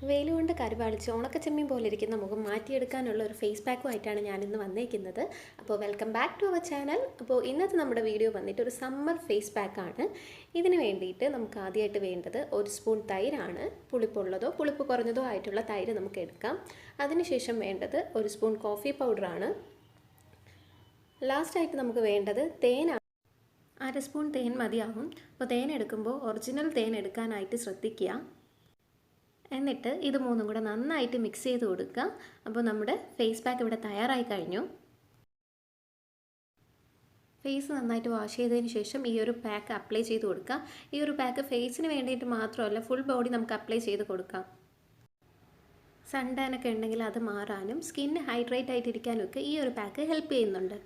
വെയിൽ കൊണ്ട് കരുവാളിച്ച് ഉണക്കച്ചെമ്മീൻ പോലെ ഇരിക്കുന്ന മുഖം മാറ്റിയെടുക്കാനുള്ള ഒരു ഫേസ് പാക്കുമായിട്ടാണ് ഞാനിന്ന് വന്നേക്കുന്നത്. അപ്പോൾ welcome back to our channel. അപ്പോൾ ഇന്നത്തെ നമ്മുടെ വീഡിയോ വന്നിട്ട് ഒരു സമ്മർ ഫേസ് പാക്കാണ്. ഇതിന് വേണ്ടിയിട്ട് നമുക്ക് ആദ്യമായിട്ട് വേണ്ടത് 1 സ്പൂൺ തൈരാണ്. പുളിപ്പുള്ളതോ പുളിപ്പ് കുറഞ്ഞതോ ആയിട്ടുള്ള തൈര് നമുക്ക് എടുക്കാം. അതിനുശേഷം വേണ്ടത് 1 സ്പൂൺ കോഫി പൗഡറാണ്. ലാസ്റ്റായിട്ട് നമുക്ക് വേണ്ടത് തേനാണ്. 1/2 സ്പൂൺ തേൻ മതിയാകും. അപ്പോൾ തേൻ എടുക്കുമ്പോൾ ഒറിജിനൽ തേൻ എടുക്കാനായിട്ട് ശ്രദ്ധിക്കുക. എന്നിട്ട് ഇത് മൂന്നും കൂടെ നന്നായിട്ട് മിക്സ് ചെയ്ത് കൊടുക്കുക. അപ്പോൾ നമ്മുടെ ഫേസ് പാക്ക് ഇവിടെ തയ്യാറായി കഴിഞ്ഞു. ഫേസ് നന്നായിട്ട് വാഷ് ചെയ്തതിന് ശേഷം ഈ ഒരു പാക്ക് അപ്ലൈ ചെയ്ത് കൊടുക്കുക. ഈ ഒരു പാക്ക് ഫേസിന് വേണ്ടിയിട്ട് മാത്രമല്ല, ഫുൾ ബോഡി നമുക്ക് അപ്ലൈ ചെയ്ത് കൊടുക്കാം. സൺ ടാൻ ഒക്കെ ഉണ്ടെങ്കിൽ അത് മാറാനും സ്കിൻ ഹൈഡ്രേറ്റ് ആയിട്ടിരിക്കാനും ഒക്കെ ഈ ഒരു പാക്ക് ഹെൽപ്പ് ചെയ്യുന്നുണ്ട്.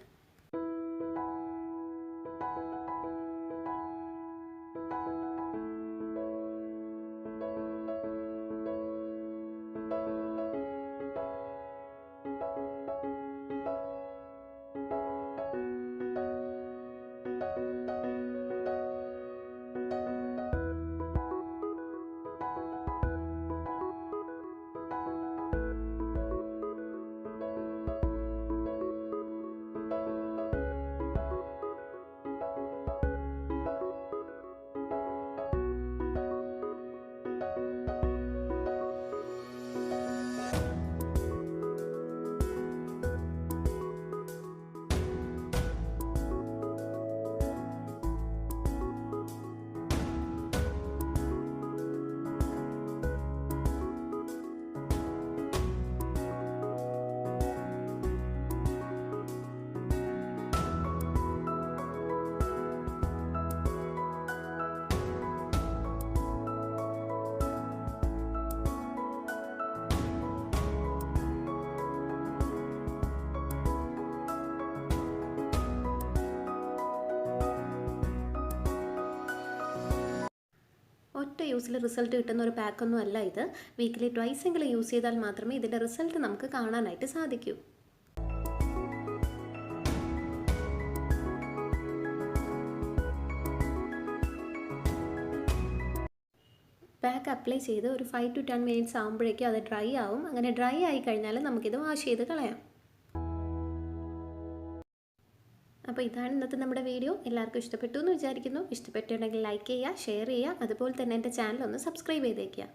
ഒറ്റ യൂസിൽ റിസൾട്ട് കിട്ടുന്ന ഒരു പാക്കൊന്നും അല്ല ഇത്. വീക്കിലി ട്വൈസ് എങ്കിലും യൂസ് ചെയ്താൽ മാത്രമേ ഇതിൻ്റെ റിസൾട്ട് നമുക്ക് കാണാനായിട്ട് സാധിക്കൂ. പാക്ക് അപ്ലൈ ചെയ്ത് ഒരു 5 to 10 മിനിറ്റ്സ് ആകുമ്പോഴേക്കും അത് ഡ്രൈ ആവും. അങ്ങനെ ഡ്രൈ ആയി കഴിഞ്ഞാൽ നമുക്കിത് വാഷ് ചെയ്ത് കളയാം. അപ്പോൾ ഇതാണ് ഇന്നത്തെ നമ്മുടെ വീഡിയോ. എല്ലാവർക്കും ഇഷ്ടപ്പെട്ടു എന്ന് വിചാരിക്കുന്നു. ഇഷ്ടപ്പെട്ടുണ്ടെങ്കിൽ ലൈക്ക് ചെയ്യുക, ഷെയർ ചെയ്യുക, അതുപോലെ തന്നെ എൻ്റെ ചാനൽ ഒന്ന് സബ്സ്ക്രൈബ് ചെയ്തേക്കുക.